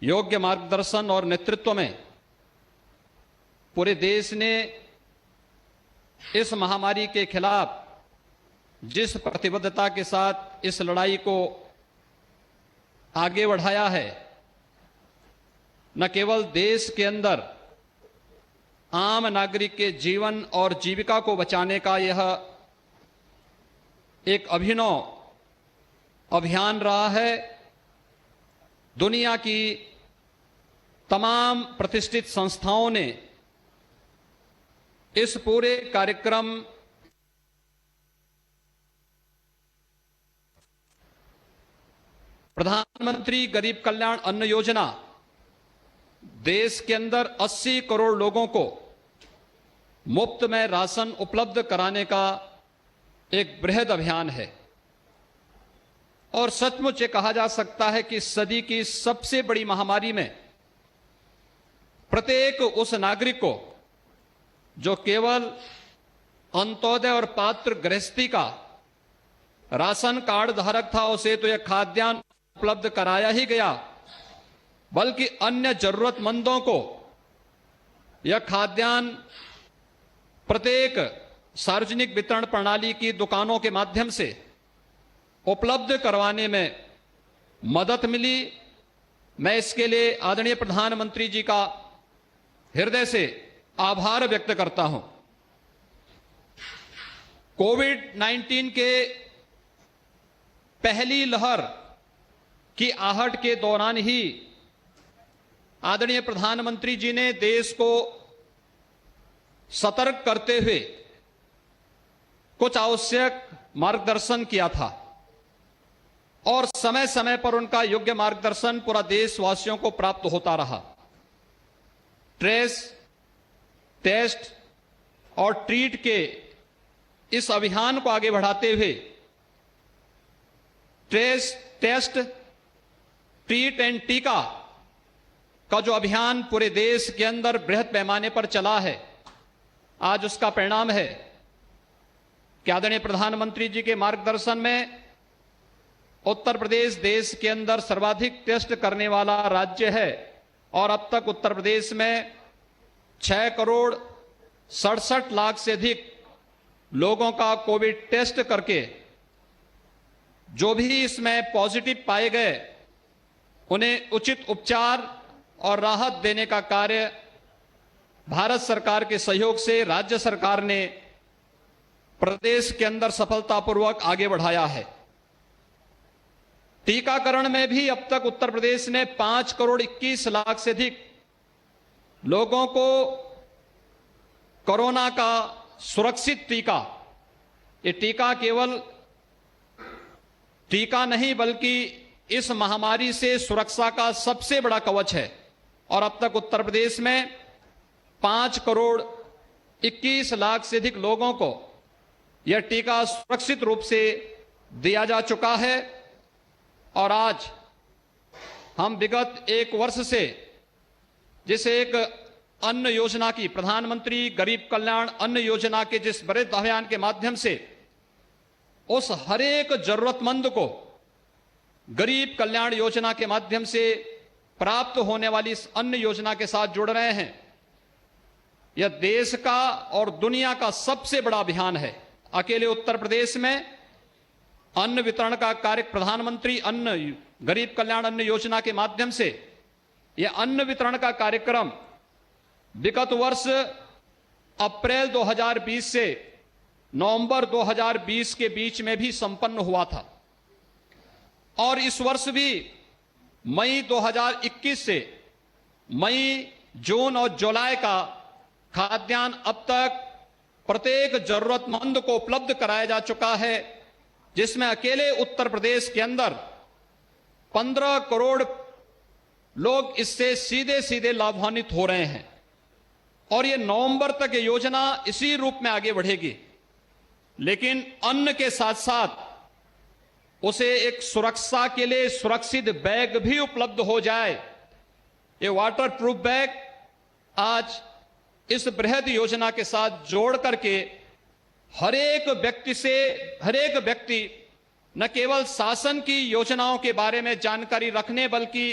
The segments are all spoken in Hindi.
योग्य मार्गदर्शन और नेतृत्व में पूरे देश ने इस महामारी के खिलाफ जिस प्रतिबद्धता के साथ इस लड़ाई को आगे बढ़ाया है, न केवल देश के अंदर आम नागरिक के जीवन और जीविका को बचाने का यह एक अभिनव अभियान रहा है, दुनिया की तमाम प्रतिष्ठित संस्थाओं ने इस पूरे कार्यक्रम प्रधानमंत्री गरीब कल्याण अन्न योजना देश के अंदर 80 करोड़ लोगों को मुफ्त में राशन उपलब्ध कराने का एक बृहद अभियान है और सचमुच ये कहा जा सकता है कि सदी की सबसे बड़ी महामारी में प्रत्येक उस नागरिक को जो केवल अंत्योदय और पात्र गृहस्थी का राशन कार्ड धारक था, उसे तो यह खाद्यान्न उपलब्ध कराया ही गया, बल्कि अन्य जरूरतमंदों को यह खाद्यान्न प्रत्येक सार्वजनिक वितरण प्रणाली की दुकानों के माध्यम से उपलब्ध करवाने में मदद मिली। मैं इसके लिए आदरणीय प्रधानमंत्री जी का हृदय से आभार व्यक्त करता हूं। कोविड-19 के पहली लहर की आहट के दौरान ही आदरणीय प्रधानमंत्री जी ने देश को सतर्क करते हुए कुछ आवश्यक मार्गदर्शन किया था और समय समय पर उनका योग्य मार्गदर्शन पूरा देशवासियों को प्राप्त होता रहा। ट्रेस, टेस्ट और ट्रीट के इस अभियान को आगे बढ़ाते हुए ट्रेस, टेस्ट, ट्रीट एंड टीका का जो अभियान पूरे देश के अंदर बृहद पैमाने पर चला है, आज उसका परिणाम है कि आदरणीय प्रधानमंत्री जी के मार्गदर्शन में उत्तर प्रदेश देश के अंदर सर्वाधिक टेस्ट करने वाला राज्य है और अब तक उत्तर प्रदेश में 6 करोड़ 67 लाख से अधिक लोगों का कोविड टेस्ट करके जो भी इसमें पॉजिटिव पाए गए उन्हें उचित उपचार और राहत देने का कार्य भारत सरकार के सहयोग से राज्य सरकार ने प्रदेश के अंदर सफलतापूर्वक आगे बढ़ाया है। टीकाकरण में भी अब तक उत्तर प्रदेश ने 5 करोड़ 21 लाख से अधिक लोगों को कोरोना का सुरक्षित टीका, ये टीका केवल टीका नहीं बल्कि इस महामारी से सुरक्षा का सबसे बड़ा कवच है और अब तक उत्तर प्रदेश में 5 करोड़ 21 लाख से अधिक लोगों को यह टीका सुरक्षित रूप से दिया जा चुका है। और आज हम विगत 1 वर्ष से जिसे एक अन्न योजना की, प्रधानमंत्री गरीब कल्याण अन्न योजना के जिस बड़े अभियान के माध्यम से उस हरेक जरूरतमंद को गरीब कल्याण योजना के माध्यम से प्राप्त होने वाली इस अन्न योजना के साथ जुड़ रहे हैं, यह देश का और दुनिया का सबसे बड़ा अभियान है। अकेले उत्तर प्रदेश में अन्न वितरण का कार्य प्रधानमंत्री अन्न गरीब कल्याण अन्न योजना के माध्यम से यह अन्न वितरण का कार्यक्रम विगत वर्ष अप्रैल 2020 से नवंबर 2020 के बीच में भी संपन्न हुआ था और इस वर्ष भी मई 2021 से मई, जून और जुलाई का खाद्यान्न अब तक प्रत्येक जरूरतमंद को उपलब्ध कराया जा चुका है, जिसमें अकेले उत्तर प्रदेश के अंदर 15 करोड़ लोग इससे सीधे सीधे लाभान्वित हो रहे हैं और ये नवंबर तक ये योजना इसी रूप में आगे बढ़ेगी। लेकिन अन्न के साथ साथ उसे एक सुरक्षा के लिए सुरक्षित बैग भी उपलब्ध हो जाए। ये वाटर प्रूफ बैग आज इस बृहद योजना के साथ जोड़ करके हर एक व्यक्ति न केवल शासन की योजनाओं के बारे में जानकारी रखने बल्कि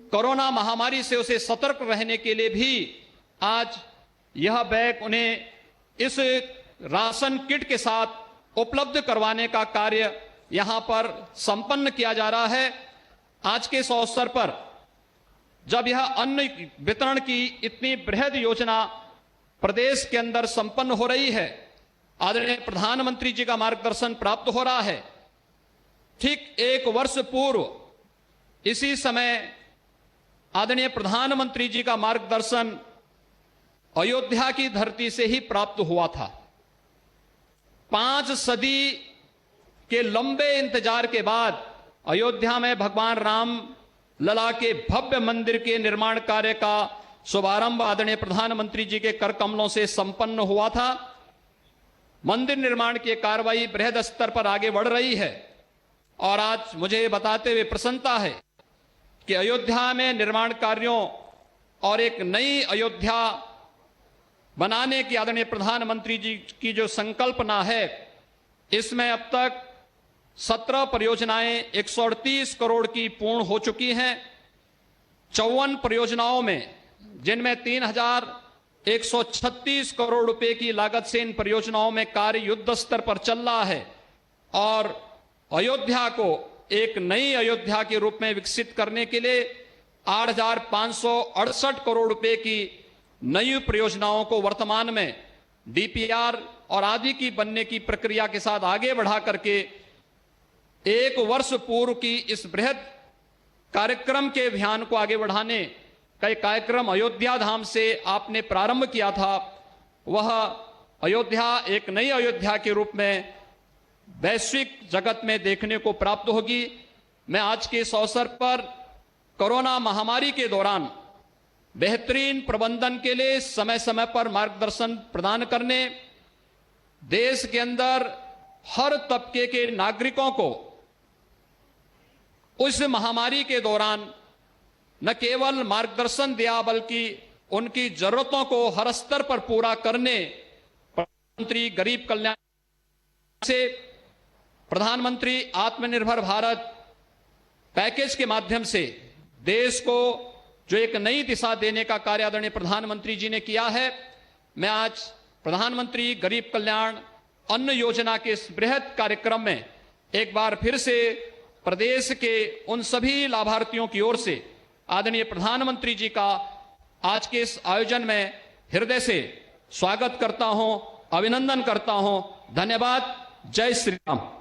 कोरोना महामारी से उसे सतर्क रहने के लिए भी आज यह बैग उन्हें इस राशन किट के साथ उपलब्ध करवाने का कार्य यहां पर संपन्न किया जा रहा है। आज के इस अवसर पर जब यह अन्न वितरण की इतनी बृहद योजना प्रदेश के अंदर संपन्न हो रही है, आदरणीय प्रधानमंत्री जी का मार्गदर्शन प्राप्त हो रहा है। ठीक एक वर्ष पूर्व इसी समय आदरणीय प्रधानमंत्री जी का मार्गदर्शन अयोध्या की धरती से ही प्राप्त हुआ था। 5 सदी के लंबे इंतजार के बाद अयोध्या में भगवान राम लला के भव्य मंदिर के निर्माण कार्य का शुभारंभ आदरणीय प्रधानमंत्री जी के कर कमलों से संपन्न हुआ था। मंदिर निर्माण की कार्रवाई बृहद स्तर पर आगे बढ़ रही है और आज मुझे बताते हुए प्रसन्नता है कि अयोध्या में निर्माण कार्यों और एक नई अयोध्या बनाने की आदरणीय प्रधानमंत्री जी की जो संकल्पना है, इसमें अब तक 17 परियोजनाएं 138 करोड़ की पूर्ण हो चुकी हैं। 54 परियोजनाओं में, जिनमें 3136 करोड़ रुपए की लागत से इन परियोजनाओं में कार्य युद्ध स्तर पर चल रहा है और अयोध्या को एक नई अयोध्या के रूप में विकसित करने के लिए 8,568 करोड़ रुपए की नई परियोजनाओं को वर्तमान में डीपीआर और आदि की बनने की प्रक्रिया के साथ आगे बढ़ा करके एक वर्ष पूर्व की इस बृहद कार्यक्रम के अभियान को आगे बढ़ाने का एक कार्यक्रम अयोध्या धाम से आपने प्रारंभ किया था। वह अयोध्या एक नई अयोध्या के रूप में वैश्विक जगत में देखने को प्राप्त होगी। मैं आज के इस अवसर पर कोरोना महामारी के दौरान बेहतरीन प्रबंधन के लिए समय समय पर मार्गदर्शन प्रदान करने, देश के अंदर हर तबके के नागरिकों को उस महामारी के दौरान न केवल मार्गदर्शन दिया बल्कि उनकी जरूरतों को हर स्तर पर पूरा करने प्रधानमंत्री गरीब कल्याण से प्रधानमंत्री आत्मनिर्भर भारत पैकेज के माध्यम से देश को जो एक नई दिशा देने का कार्य आदरणीय प्रधानमंत्री जी ने किया है। मैं आज प्रधानमंत्री गरीब कल्याण अन्न योजना के इस बृहद कार्यक्रम में एक बार फिर से प्रदेश के उन सभी लाभार्थियों की ओर से आदरणीय प्रधानमंत्री जी का आज के इस आयोजन में हृदय से स्वागत करता हूं, अभिनंदन करता हूं। धन्यवाद। जय श्री राम।